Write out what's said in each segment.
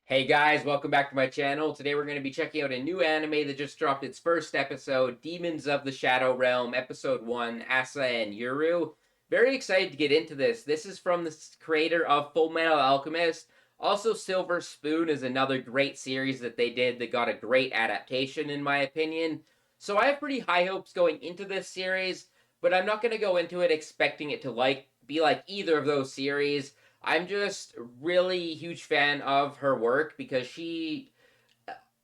Hey guys, welcome back to my channel. Today we're going to be checking out a new anime that just dropped its first episode, Demons of the Shadow Realm, Episode 1, Asa and Yuru. Very excited to get into this. This is from the creator of Full Metal Alchemist. Also, Silver Spoon is another great series that they did that got a great adaptation in my opinion. So I have pretty high hopes going into this series, but I'm not going to go into it expecting it to be like either of those series. I'm just really huge fan of her work because she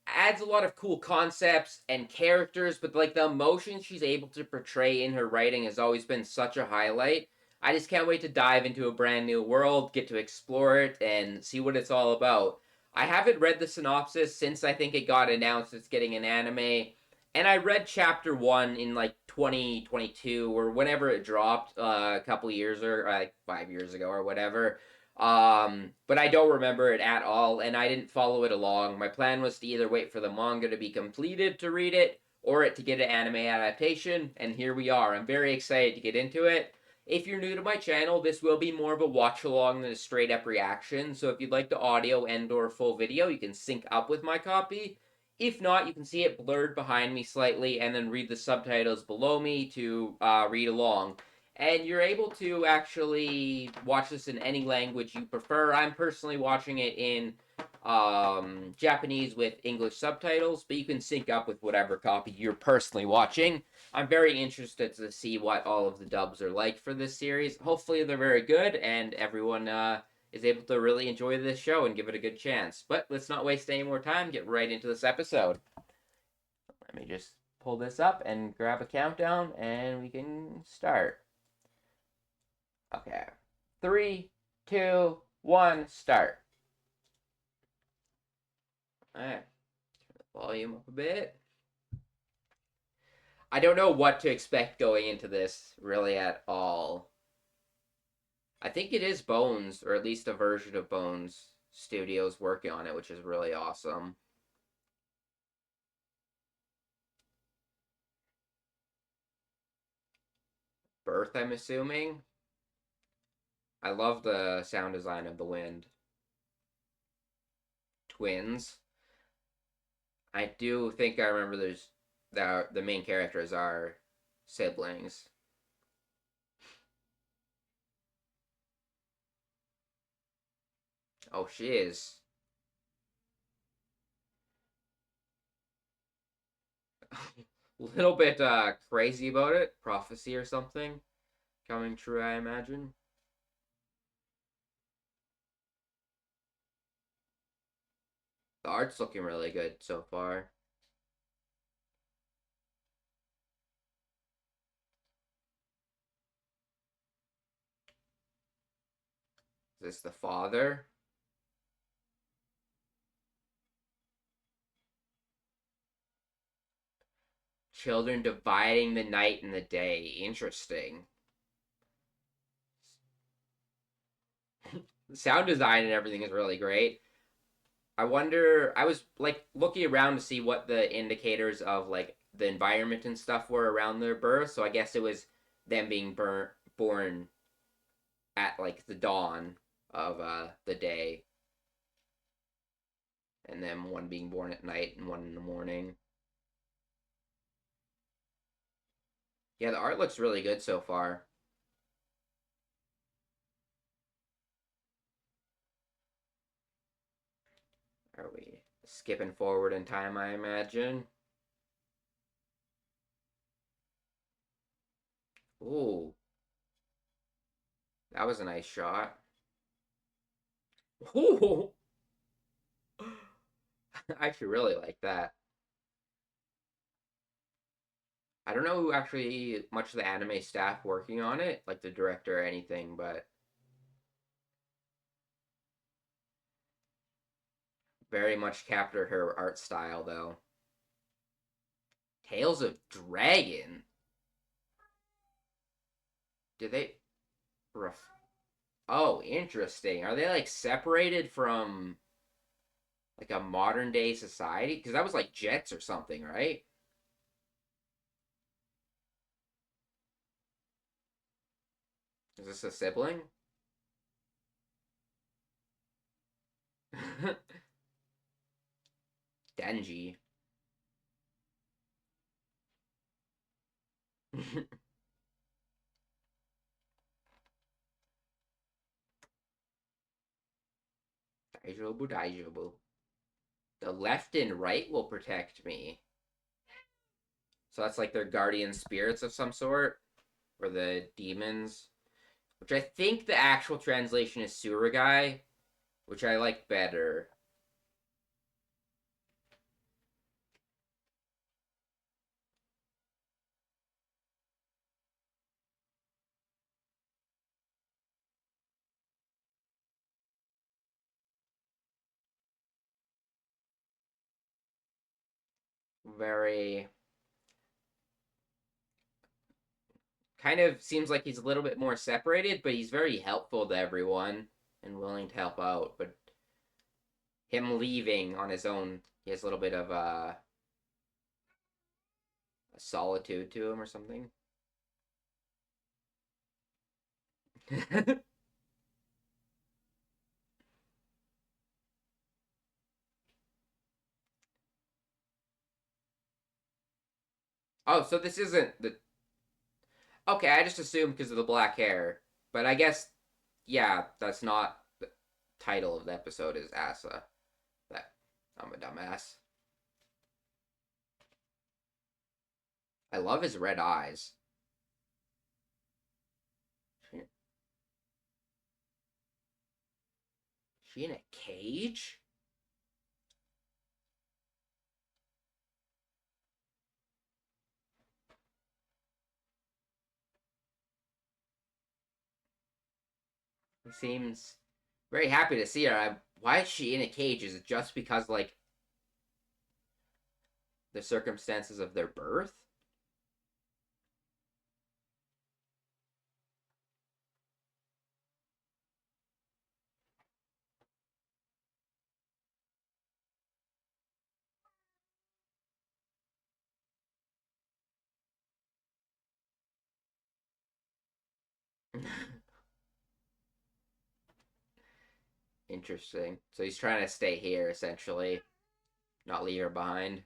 adds a lot of cool concepts and characters, but like the emotions she's able to portray in her writing has always been such a highlight. I just can't wait to dive into a brand new world, get to explore it, and see what it's all about. I haven't read the synopsis since I think it got announced it's getting an anime, and I read chapter 1 in like 2022 or whenever it dropped a couple years or like 5 years ago or whatever. But I don't remember it at all, and I didn't follow it along. My plan was to either wait for the manga to be completed to read it, or it to get an anime adaptation, and here we are. I'm very excited to get into it. If you're new to my channel, this will be more of a watch along than a straight up reaction, so if you'd like the audio and or full video, you can sync up with my copy. If not, you can see it blurred behind me slightly and then read the subtitles below me to read along, and you're able to actually watch this in any language you prefer. I'm personally watching it in Japanese with English subtitles, but you can sync up with whatever copy you're personally watching. I'm very interested to see what all of the dubs are like for this series. Hopefully, they're very good, and everyone is able to really enjoy this show and give it a good chance. But let's not waste any more time. Get right into this episode. Let me just pull this up and grab a countdown, and we can start. Okay. Three, two, one, start. Alright. Turn the volume up a bit. I don't know what to expect going into this, really, at all. I think it is Bones, or at least a version of Bones Studios working on it, which is really awesome. Birth, I'm assuming. I love the sound design of the wind. Twins. I do think I remember the main characters are siblings. Oh, she is. Little bit crazy about it. Prophecy or something coming true, I imagine. The art's looking really good so far. Is this the father? Children dividing the night and the day. Interesting. The sound design and everything is really great. I wonder, I was like looking around to see what the indicators of like the environment and stuff were around their birth, so I guess it was them being born at like the dawn of the day, and then one being born at night and one in the morning. Yeah, the art looks really good so far. Are we skipping forward in time, I imagine? Ooh, that was a nice shot. Ooh, I actually really like that. I don't know who actually much of the anime staff working on it, like the director or anything, but very much captured her art style though. Tales of Dragon. Did they Oh, interesting. Are they like separated from like a modern day society? Because that was like Jets or something, right? Is this a sibling? Denji. Daijobu, Daijobu. The left and right will protect me. So that's like their guardian spirits of some sort, or the demons, which I think the actual translation is Surugai, which I like better. Very kind of seems like he's a little bit more separated, but he's very helpful to everyone and willing to help out. But him leaving on his own, he has a little bit of a solitude to him or something. Oh, so this isn't the. Okay, I just assumed because of the black hair. But I guess, yeah, that's not the title of the episode is Asa. That I'm a dumbass. I love his red eyes. She in a cage? He seems very happy to see her. Why is she in a cage? Is it just because, like, the circumstances of their birth? Interesting. So he's trying to stay here, essentially, not leave her behind.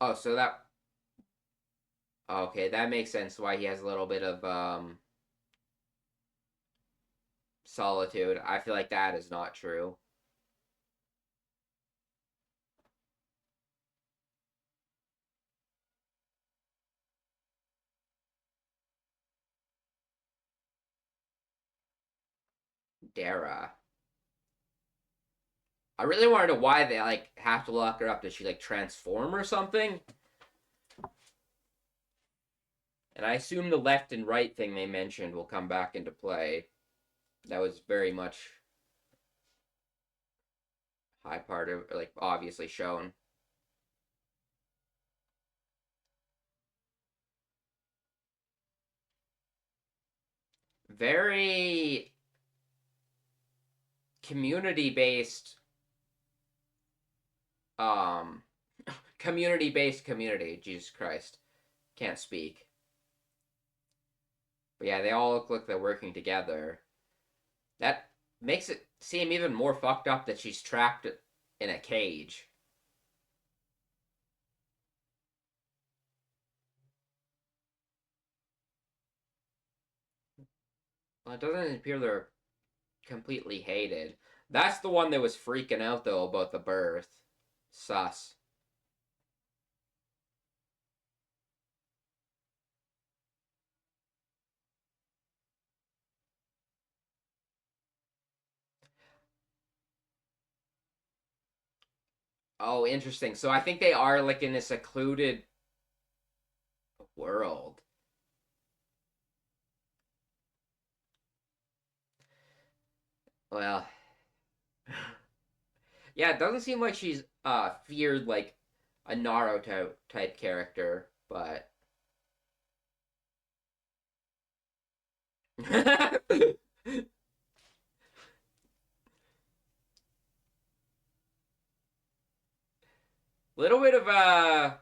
Oh, so that. Okay, that makes sense why he has a little bit of solitude. I feel like that is not true. Dara. I really wanted to know why they like have to lock her up. Does she like transform or something? And I assume the left and right thing they mentioned will come back into play. That was very much high part of like obviously shown. Very community based um community based community. Jesus Christ. Can't speak. But yeah, they all look like they're working together. That makes it seem even more fucked up that she's trapped in a cage. Well, it doesn't appear they're completely hated. That's the one that was freaking out though about the birth. Sus. Oh, interesting. So I think they are like in a secluded world. Well, yeah, it doesn't seem like she's feared like a Naruto type character, but little bit of a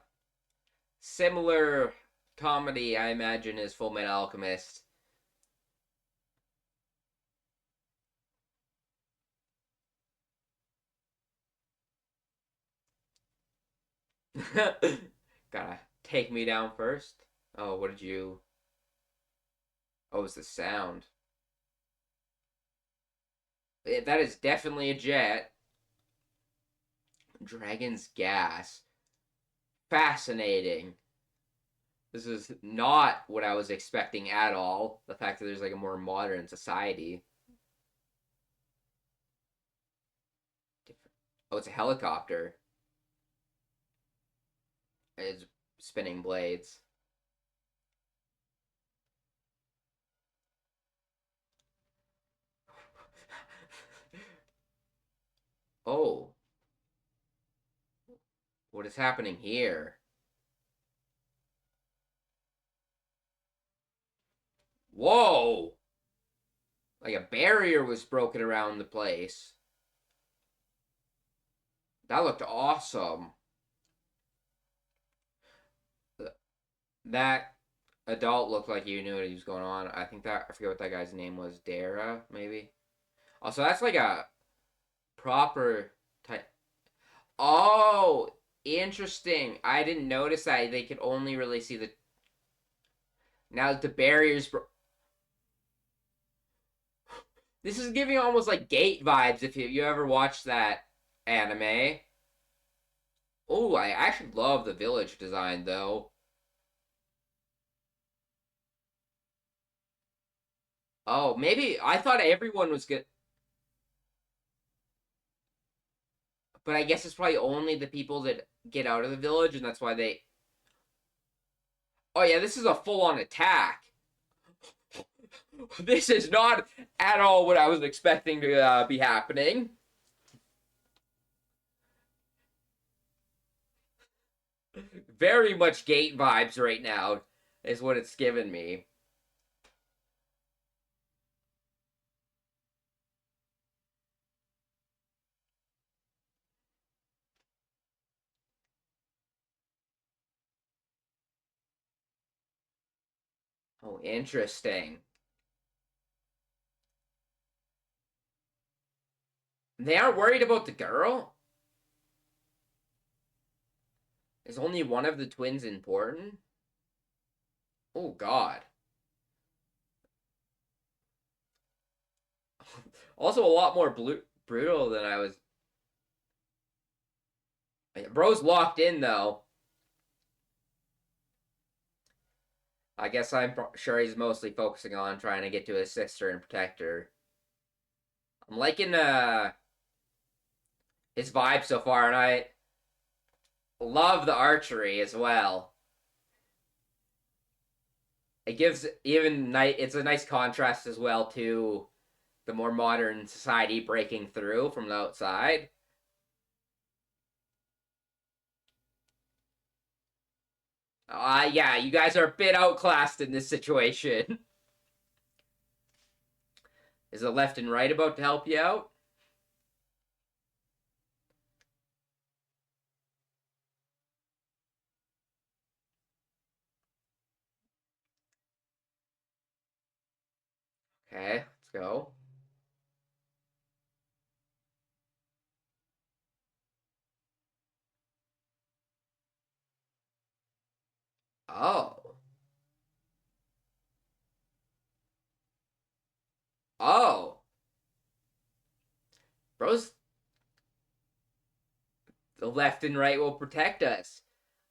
similar comedy, I imagine, is Full Metal Alchemist. Gotta take me down first. Oh, what did you... Oh, it's the sound. That is definitely a jet. Dragon's gas. Fascinating. This is not what I was expecting at all. The fact that there's like a more modern society. Oh, it's a helicopter. It's spinning blades. Oh, what is happening here? Whoa! Like a barrier was broken around the place. That looked awesome. That adult looked like he knew what he was going on. I think that, I forget what that guy's name was. Dara, maybe? Also, that's like a proper type. Oh, interesting. I didn't notice that they could only really see the. Now that the barriers. This is giving almost like Gate vibes if you ever watched that anime. Oh, I actually love the village design though. Oh, maybe I thought everyone was good, but I guess it's probably only the people that get out of the village, and that's why they. Oh yeah, this is a full-on attack. This is not at all what I was expecting to be happening. Very much Gate vibes right now is what it's given me. Oh, interesting. They aren't worried about the girl? Is only one of the twins important? Oh, God. Also, a lot more brutal than I was. Bro's locked in, though. I guess I'm sure he's mostly focusing on trying to get to his sister and protect her. I'm liking his vibe so far, and I love the archery as well. It gives even night. It's a nice contrast as well to the more modern society breaking through from the outside. Yeah, you guys are a bit outclassed in this situation. Is the left and right about to help you out? Okay, let's go. Oh. Oh. Bros, the left and right will protect us.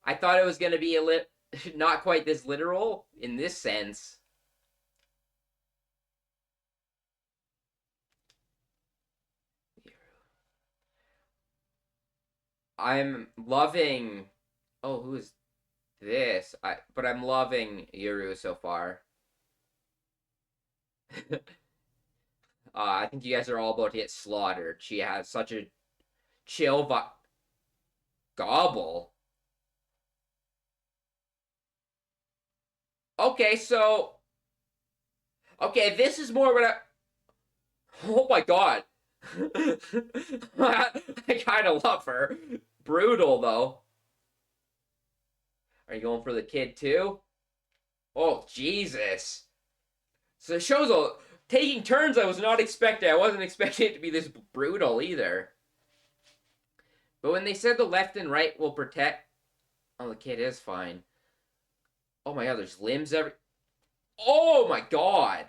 I thought it was going to be not quite this literal in this sense. I'm loving. Oh, who is this? But I'm loving Yuru so far. I think you guys are all about to get slaughtered. She has such a chill gobble. Okay, so okay, this is more what I. Oh my god. I kind of love her. Brutal though. Are you going for the kid too? Oh Jesus! So it shows a taking turns. I was not expecting. I wasn't expecting it to be this brutal either. But when they said the left and right will protect Oh, the kid is fine. Oh my god, there's limbs every. Oh my god!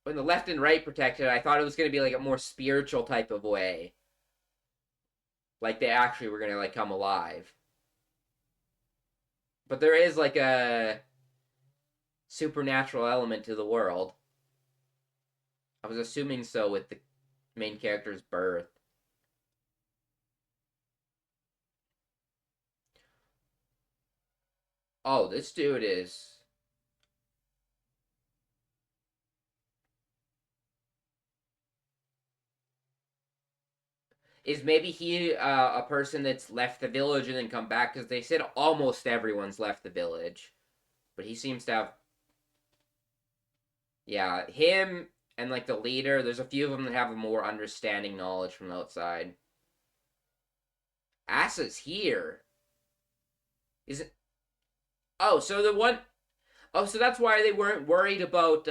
When the left and right protected, I thought it was gonna be like a more spiritual type of way. Like they actually were gonna like come alive. But there is like a supernatural element to the world. I was assuming so with the main character's birth. Oh, this dude is maybe he a person that's left the village and then come back, because they said almost everyone's left the village, but he seems to have, yeah, him and like the leader. There's a few of them that have a more understanding knowledge from outside. Asa's here. Is it? Oh, so the one. Oh, so that's why they weren't worried about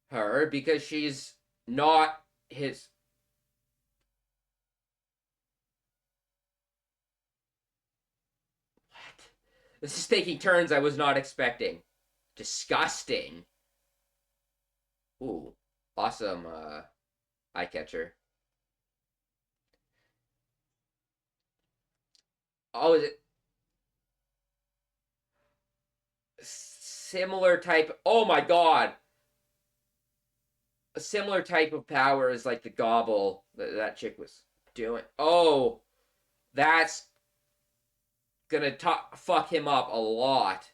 her, because she's not his. What? This is taking turns I was not expecting. Disgusting. Ooh, awesome eye catcher. Oh, is it similar type? Oh my god. A similar type of power is like the gobble that chick was doing. Oh, that's gonna fuck him up a lot.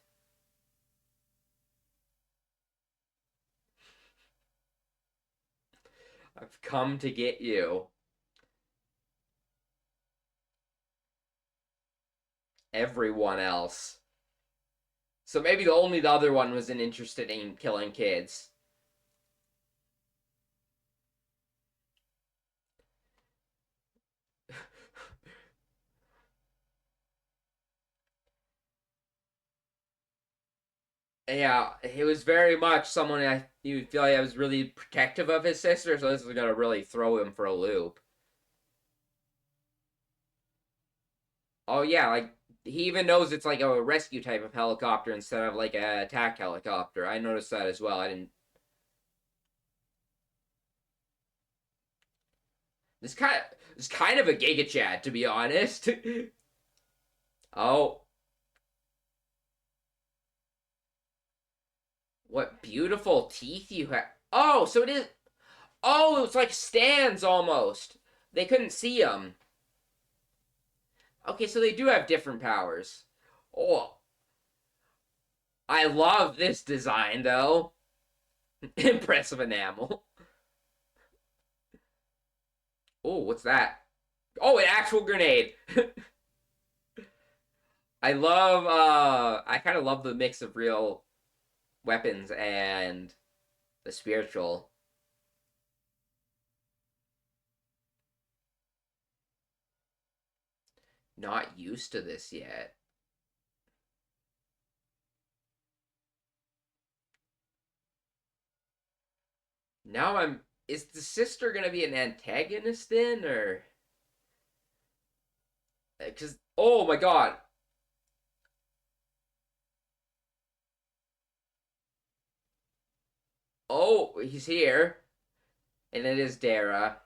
I've come to get you. Everyone else. So maybe only the other one wasn't interested in killing kids. Yeah, he was very much someone you feel like I was really protective of his sister, so this is gonna really throw him for a loop. Oh yeah, like he even knows it's like a rescue type of helicopter instead of like a attack helicopter. I noticed that as well. I didn't. This kind of this kind of a Giga Chad, to be honest. Oh, what beautiful teeth you have! Oh, so it is. Oh, it's like stands almost. They couldn't see them. Okay, so they do have different powers. Oh, I love this design though. Impressive enamel. Oh, what's that? Oh, an actual grenade. I kind of love the mix of real weapons and the spiritual. Not used to this yet. Now I'm. Is the sister gonna be an antagonist then, or? Because oh my god. Oh, he's here, and it is Dara.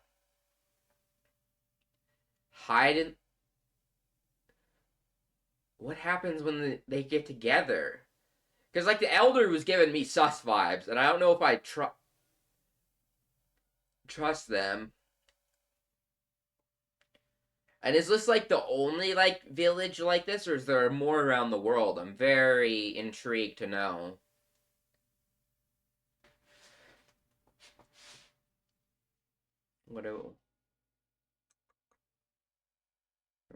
Hide. What happens when they get together? Because like the elder was giving me sus vibes, and I don't know if I trust them. And is this like the only like village like this, or is there more around the world? I'm very intrigued to know. What do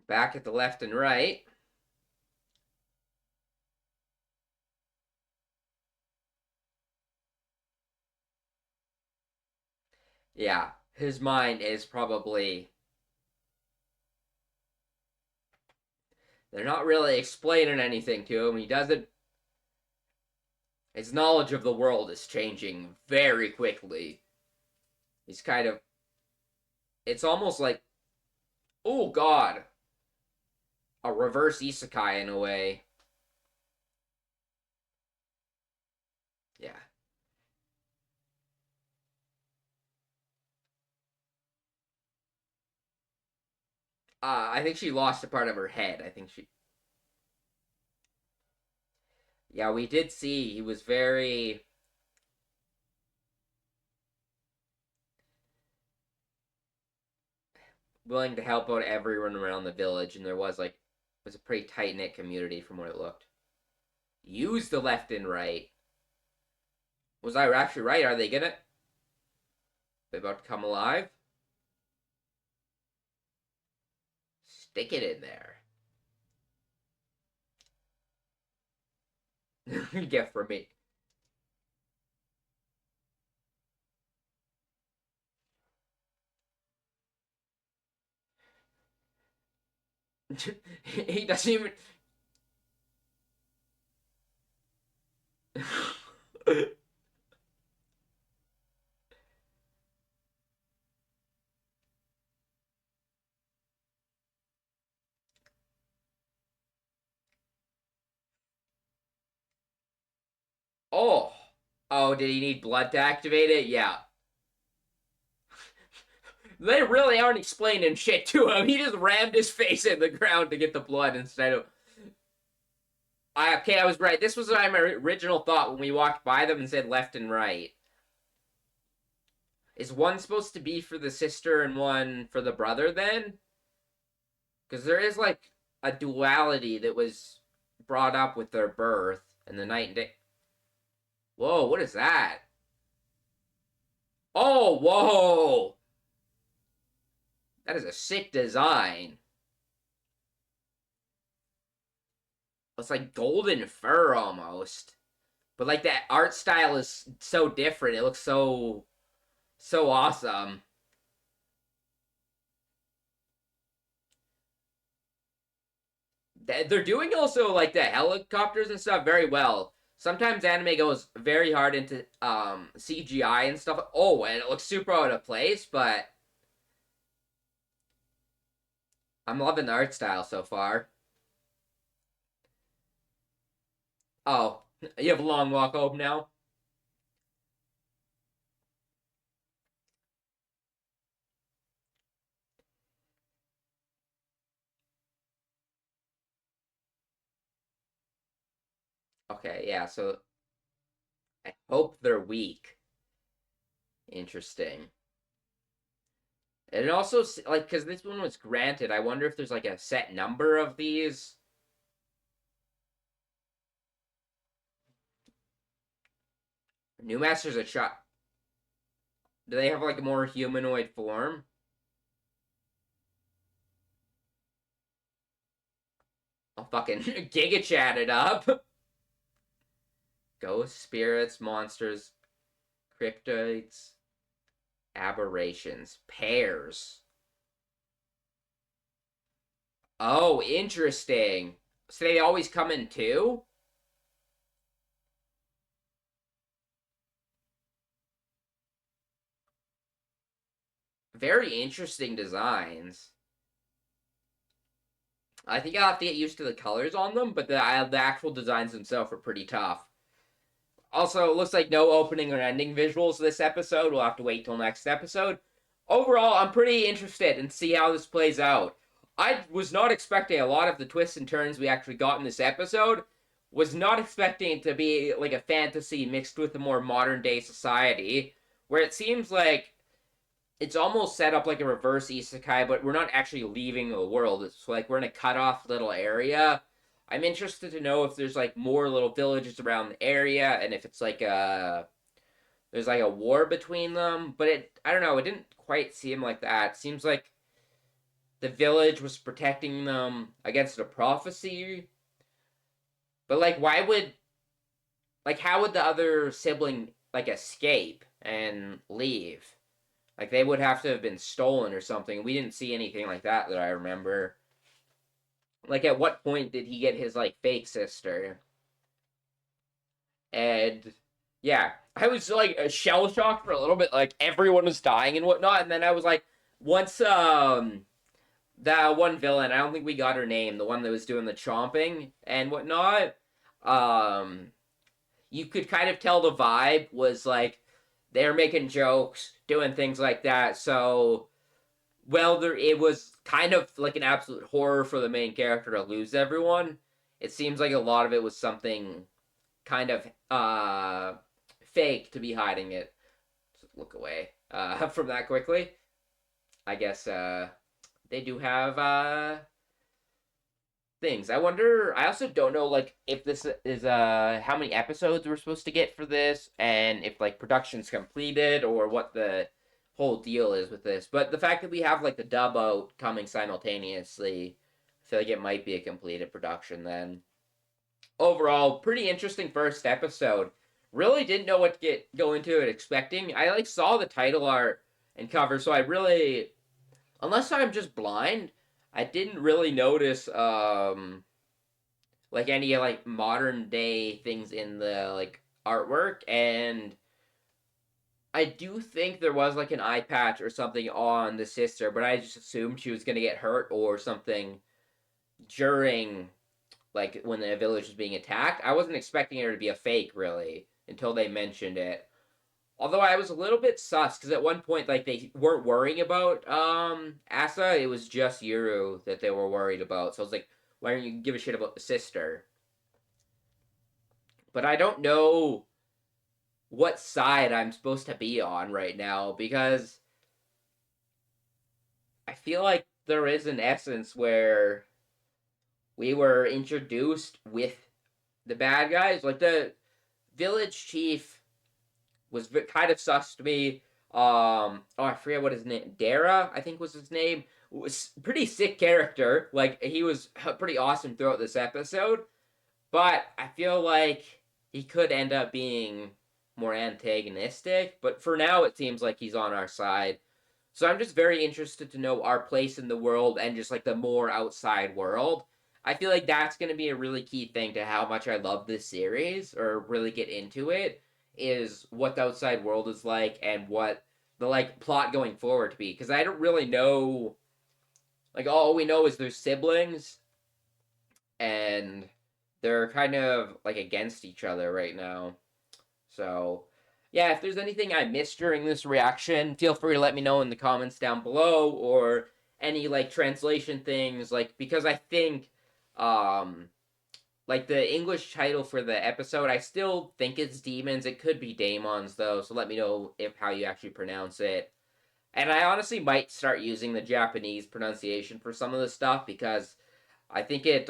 back at the left and right? Yeah, his mind is probably. They're not really explaining anything to him. He doesn't. His knowledge of the world is changing very quickly. He's kind of. It's almost like. Oh, God. a reverse isekai in a way. Yeah. I think she lost a part of her head. I think she. Yeah, we did see he was very willing to help out everyone around the village, and there was a pretty tight knit community from what it looked. Use the left and right. Was I actually right? Are they gonna? They about to come alive? Stick it in there. Gift for me. He doesn't even. Oh. Oh, did he need blood to activate it? Yeah. They really aren't explaining shit to him. He just rammed his face in the ground to get the blood instead of. I was right. This was my original thought when we walked by them and said left and right. Is one supposed to be for the sister and one for the brother then? Because there is like a duality that was brought up with their birth and the night and day. Whoa, what is that? Oh, whoa! That is a sick design. It's like golden fur almost. But like that art style is so different. It looks so awesome. They're doing also like the helicopters and stuff very well. Sometimes anime goes very hard into CGI and stuff. Oh, and it looks super out of place, but I'm loving the art style so far. Oh, you have a long walk home now? Okay, yeah, so I hope they're weak. Interesting. And it also, like, because this one was granted, I wonder if there's like a set number of these. New Masters a shot. Do they have like a more humanoid form? I'll fucking Giga chat it up. Ghost, spirits, monsters, cryptids, aberrations, pairs. Oh, interesting. So they always come in two? Very interesting designs. I think I'll have to get used to the colors on them, but the actual designs themselves are pretty tough. Also, it looks like no opening or ending visuals this episode. We'll have to wait till next episode. Overall, I'm pretty interested in see how this plays out. I was not expecting a lot of the twists and turns we actually got in this episode. Was not expecting it to be like a fantasy mixed with a more modern day society, where it seems like it's almost set up like a reverse isekai, but we're not actually leaving the world. It's like we're in a cut off little area. I'm interested to know if there's like more little villages around the area and if it's like a there's like a war between them. But I don't know, it didn't quite seem like that. It seems like the village was protecting them against a prophecy. But like how would the other sibling like escape and leave? Like they would have to have been stolen or something. We didn't see anything like that I remember. Like at what point did he get his like fake sister? And yeah, I was like shell shocked for a little bit. Like everyone was dying and whatnot, and then I was like, once That one villain, I don't think we got her name, the one that was doing the chomping and whatnot. Um, you could kind of tell the vibe was like they're making jokes, doing things like that. So, well, it was kind of like an absolute horror for the main character to lose everyone. It seems like a lot of it was something kind of fake to be hiding it. So look away from that quickly. I guess they do have things. I wonder. I also don't know like if this is how many episodes we're supposed to get for this, and if like production's completed or what the whole deal is with this. But the fact that we have like the dub out coming simultaneously, I feel like it might be a completed production then. Overall, pretty interesting first episode. Really didn't know what to go into it expecting. I like saw the title art and cover, so I really, unless I'm just blind, I didn't really notice like any like modern day things in the like artwork, and I do think there was like an eye patch or something on the sister, but I just assumed she was gonna get hurt or something during like when the village was being attacked. I wasn't expecting her to be a fake really until they mentioned it. Although I was a little bit sus because at one point like they weren't worrying about Asa, it was just Yuru that they were worried about. So I was like, why don't you give a shit about the sister? But I don't know what side I'm supposed to be on right now because I feel like there is an essence where we were introduced with the bad guys. Like the village chief was kind of sus to me. Oh, I forget what his name. Dara, I think was his name. Was pretty sick character. Like he was pretty awesome throughout this episode. But I feel like he could end up being more antagonistic. But for now, it seems like he's on our side. So I'm just very interested to know our place in the world and just like the more outside world. I feel like that's going to be a really key thing to how much I love this series or really get into it is what the outside world is like and what the like plot going forward to be because I don't really know like all we know is there's siblings and they're kind of like against each other right now. So, yeah, if there's anything I missed during this reaction, feel free to let me know in the comments down below or any like translation things like because I think um like the English title for the episode, I still think it's Demons. It could be Daemons though, so let me know if how you actually pronounce it. And I honestly might start using the Japanese pronunciation for some of the stuff because I think it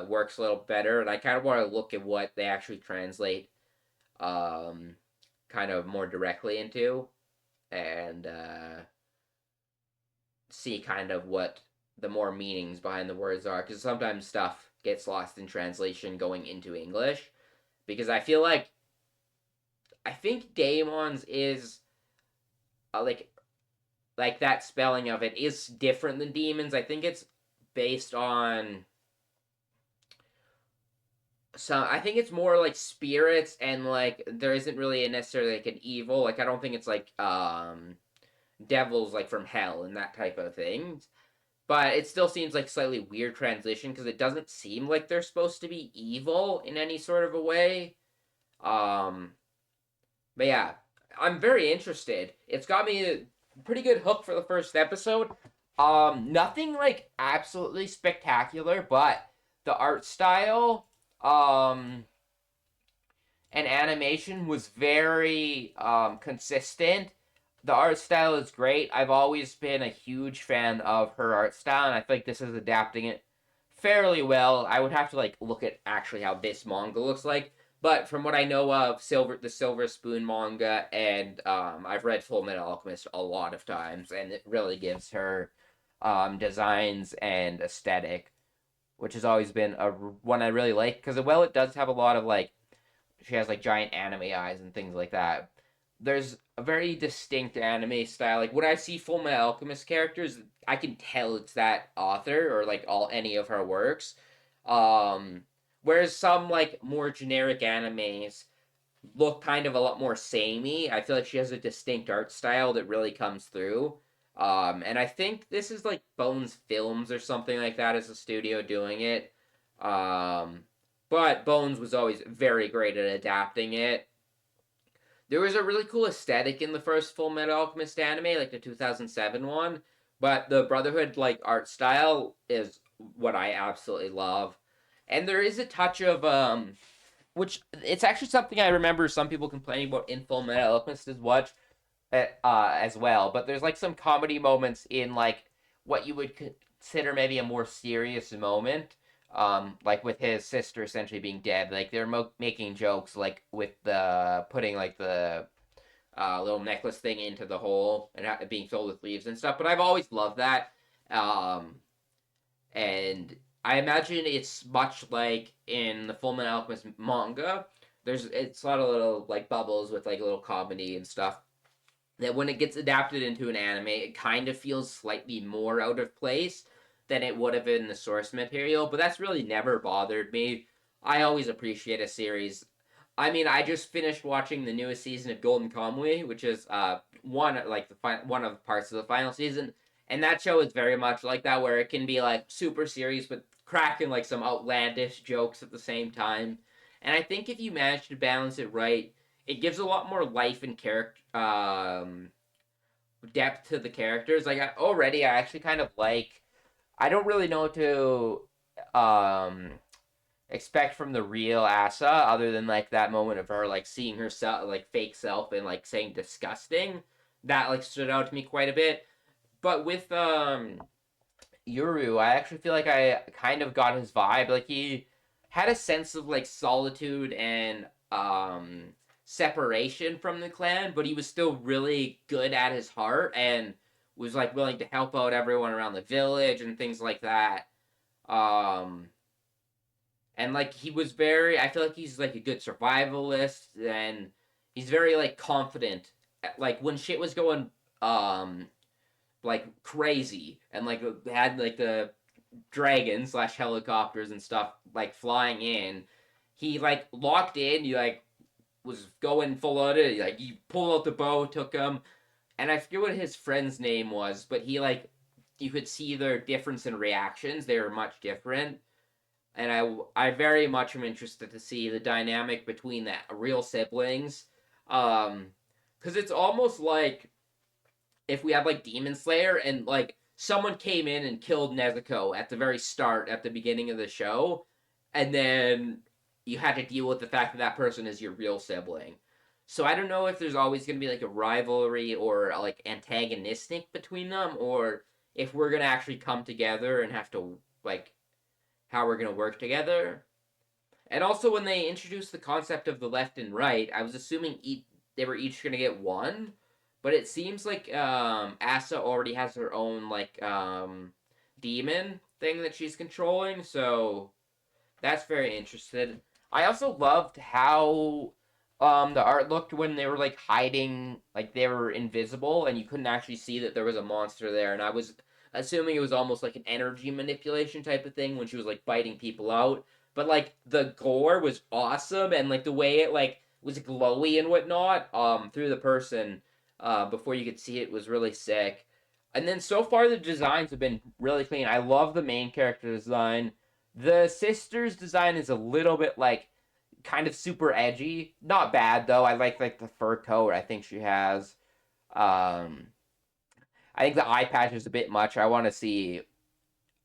works a little better, and I kind of want to look at what they actually translate um, kind of more directly into and see kind of what the more meanings behind the words are because sometimes stuff gets lost in translation going into English because I think Daemons is like that spelling of it is different than demons. I think it's based on so I think it's more like spirits and like there isn't really necessarily like an evil. Like I don't think it's like devils like from hell and that type of thing. But it still seems like slightly weird transition because it doesn't seem like they're supposed to be evil in any sort of a way. Um, but yeah, I'm very interested. It's got me a pretty good hook for the first episode. Nothing like absolutely spectacular, but the art style, um, and animation was very consistent. The art style is great. I've always been a huge fan of her art style, and I think this is adapting it fairly well. I would have to like look at actually how this manga looks like, but from what I know of the Silver Spoon manga, and I've read Full Metal Alchemist a lot of times, and it really gives her designs and aesthetic, which has always been a one I really like because well, it does have a lot of like she has like giant anime eyes and things like that. There's a very distinct anime style. Like when I see Full Metal Alchemist characters, I can tell it's that author or like all any of her works. Um, Whereas some like more generic animes look kind of a lot more samey. I feel like she has a distinct art style that really comes through. And I think this is like Bones Films or something like that as a studio doing it. Um, but Bones was always very great at adapting it. There was a really cool aesthetic in the first Full Metal Alchemist anime, like the 2007 one, but the Brotherhood like art style is what I absolutely love. And there is a touch of which it's actually something I remember some people complaining about in Full Metal Alchemist as well. But there's like some comedy moments in like what you would consider maybe a more serious moment, like with his sister essentially being dead. Like they're making jokes, like with the putting like the little necklace thing into the hole and being filled with leaves and stuff. But I've always loved that, um, and I imagine it's much like in the Full Metal Alchemist manga. It's a lot of little like bubbles with like little comedy and stuff that when it gets adapted into an anime, it kind of feels slightly more out of place than it would have in the source material. But that's really never bothered me. I always appreciate a series. I mean, I just finished watching the newest season of Golden Kamuy, which is one of the parts of the final season, and that show is very much like that, where it can be like super serious but cracking like some outlandish jokes at the same time. And I think if you manage to balance it right, it gives a lot more life and character depth to the characters. Like I actually kind of like. I don't really know what to expect from the real Asa, other than like that moment of her like seeing herself like fake self and like saying disgusting. That like stood out to me quite a bit. But with Yuru, I actually feel like I kind of got his vibe. Like he had a sense of like solitude and separation from the clan, but he was still really good at his heart and was like willing to help out everyone around the village and things like that. Um and like he was very I feel like he's like a good survivalist and he's very like confident. Like when shit was going um like crazy and like had like the dragons slash helicopters and stuff like flying in. He like locked in. He like was going full out it. Like he pulled out the bow, took him, and I forget what his friend's name was, but he like you could see their difference in reactions. They were much different, and I very much am interested to see the dynamic between that real siblings, because it's almost like if we have like Demon Slayer and like someone came in and killed Nezuko at the very start at the beginning of the show, and then you had to deal with the fact that that person is your real sibling. So I don't know if there's always going to be like a rivalry or like antagonistic between them, or if we're going to actually come together and have to like how we're going to work together. And also when they introduced the concept of the left and right, I was assuming they were each going to get one, but it seems like Asa already has her own like demon thing that she's controlling, so that's very interesting. I also loved how the art looked when they were like hiding, like they were invisible and you couldn't actually see that there was a monster there. And I was assuming it was almost like an energy manipulation type of thing when she was like biting people out. But like the gore was awesome and like the way it like was glowy and whatnot through the person before you could see it was really sick. And then so far the designs have been really clean. I love the main character design. The sister's design is a little bit like kind of super edgy. Not bad though. I like the fur coat I think she has. Um I think the eye patch is a bit much. I want to see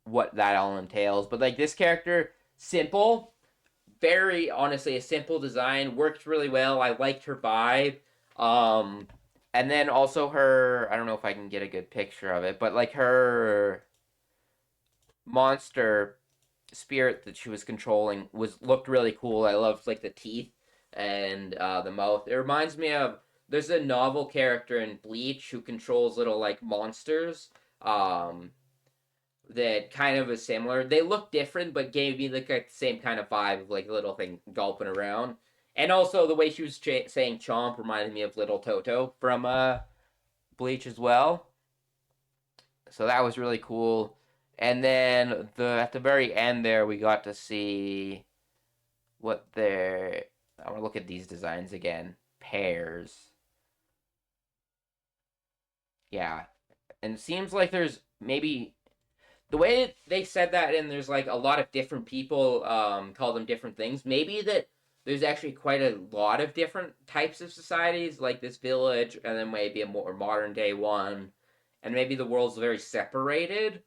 what that all entails. But like this character, simple, very honestly a simple design, worked really well. I liked her vibe. Um and then also her I don't know if I can get a good picture of it, but like her monster spirit that she was controlling was looked really cool. I loved like the teeth and the mouth. It reminds me of there's a novel character in Bleach who controls little like monsters. Um, that kind of is similar. They look different, but gave me like the same kind of vibe of like a little thing gulping around. And also the way she was saying "chomp" reminded me of Little Toto from Bleach as well. So that was really cool. And then at the very end there, we got to see what their. I want to look at these designs again. Pairs. Yeah, And it seems like there's maybe the way they said that, and there's like a lot of different people call them different things. Maybe that there's actually quite a lot of different types of societies, like this village, and then maybe a more modern day one, and maybe the world's very separated.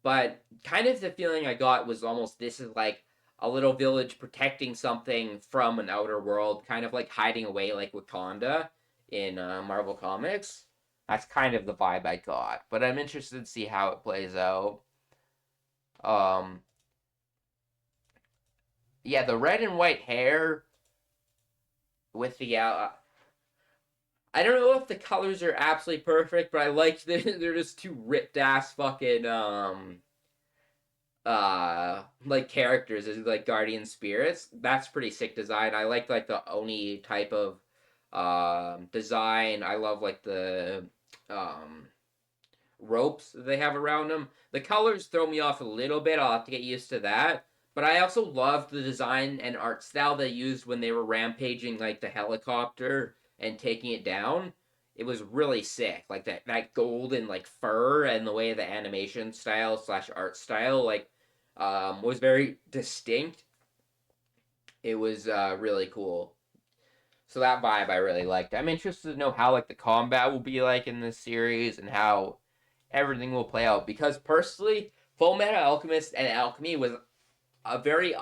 But kind of the feeling I got was almost this is like a little village protecting something from an outer world, kind of like hiding away, like Wakanda in Marvel Comics. That's kind of the vibe I got, but I'm interested to see how it plays out. Um, yeah, the red and white hair with the I don't know if the colors are absolutely perfect, but I like they're just two ripped ass fucking like characters as like guardian spirits. That's pretty sick design. I like the Oni type of design. I love like the um ropes that they have around them. The colors throw me off a little bit. I'll have to get used to that. But I also loved the design and art style they used when they were rampaging like the helicopter and taking it down. It was really sick. Like that golden like fur and the way the animation style slash art style like was very distinct. It was really cool. So that vibe I really liked. I'm interested to know how like the combat will be like in this series and how everything will play out. Because personally, Full Metal Alchemist and Alchemy was a very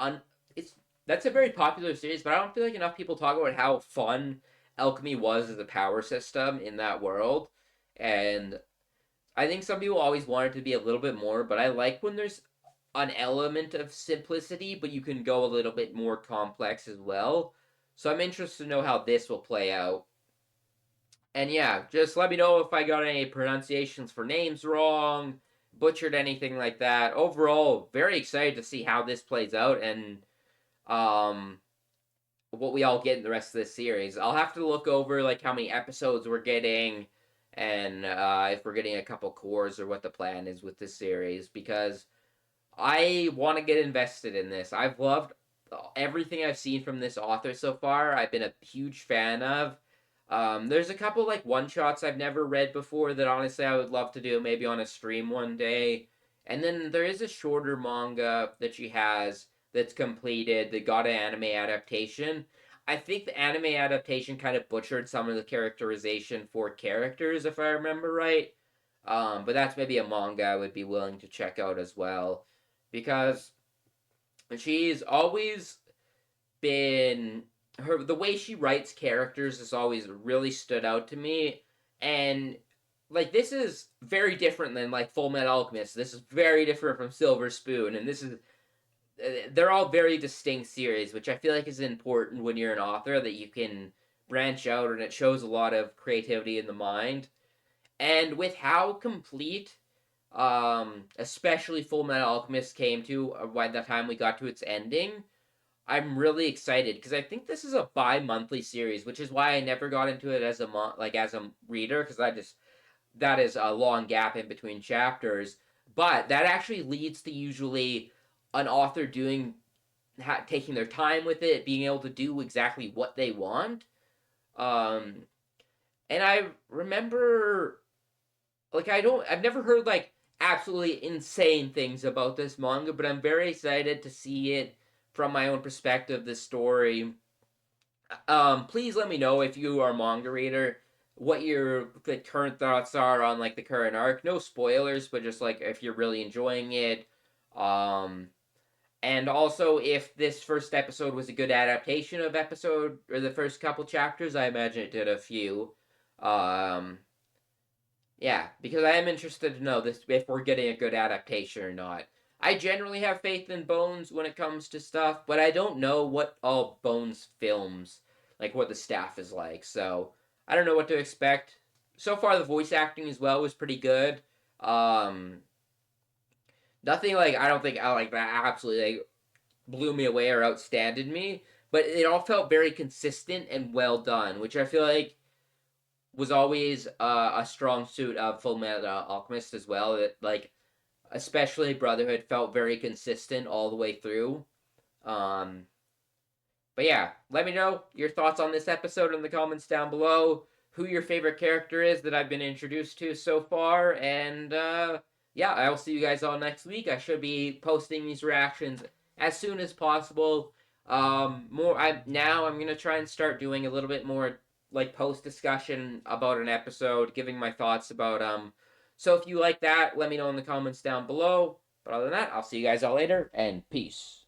it's that's a very popular series, but I don't feel like enough people talk about how fun Alchemy was as a power system in that world. And I think some people always want it to be a little bit more, but I like when there's an element of simplicity, but you can go a little bit more complex as well. So I'm interested to know how this will play out. And yeah, just let me know if I got any pronunciations for names wrong, butchered anything like that. Overall, very excited to see how this plays out and um what we all get in the rest of this series. I'll have to look over like how many episodes we're getting and if we're getting a couple cores or what the plan is with this series because I want to get invested in this. I've loved everything I've seen from this author so far. I've been a huge fan of. There's a couple like one shots I've never read before that honestly I would love to do maybe on a stream one day. And then there is a shorter manga that she has that's completed that got an anime adaptation. I think the anime adaptation kind of butchered some of the characterization for characters, if I remember right. But that's maybe a manga I would be willing to check out as well because she's always been the way she writes characters has always really stood out to me and like this is very different than like Full Metal Alchemist. This is very different from Silver Spoon and this is they're all very distinct series, which I feel like is important when you're an author that you can branch out and it shows a lot of creativity in the mind. And with how complete especially Full Metal Alchemist came to by the time we got to its ending, I'm really excited because I think this is a bi-monthly series, which is why I never got into it as a like as a reader because I just that is a long gap in between chapters. But that actually leads to usually an author doing taking their time with it, being able to do exactly what they want. Um, and I remember like I've never heard like absolutely insane things about this manga, but I'm very excited to see it from my own perspective, this story. Please let me know if you are a manga reader, what your like, current thoughts are on like the current arc. No spoilers, but just like if you're really enjoying it. Um, and also if this first episode was a good adaptation of episode or the first couple chapters, I imagine it did a few. Um, yeah, because I am interested to know this if we're getting a good adaptation or not. I generally have faith in Bones when it comes to stuff, but I don't know what all Bones films, like what the staff is like. So I don't know what to expect. So far, the voice acting as well was pretty good. Um, Nothing like I don't think I like that absolutely like, blew me away or outstanded me, but it all felt very consistent and well done, which I feel like was always a strong suit of Full Metal Alchemist as well. That like especially Brotherhood felt very consistent all the way through. Um, but yeah, let me know your thoughts on this episode in the comments down below. who your favorite character is that I've been introduced to so far. And yeah, I will see you guys all next week. I should be posting these reactions as soon as possible. I'm gonna try and start doing a little bit more like post discussion about an episode, giving my thoughts about. So if you like that, let me know in the comments down below. But other than that, I'll see you guys all later, and peace.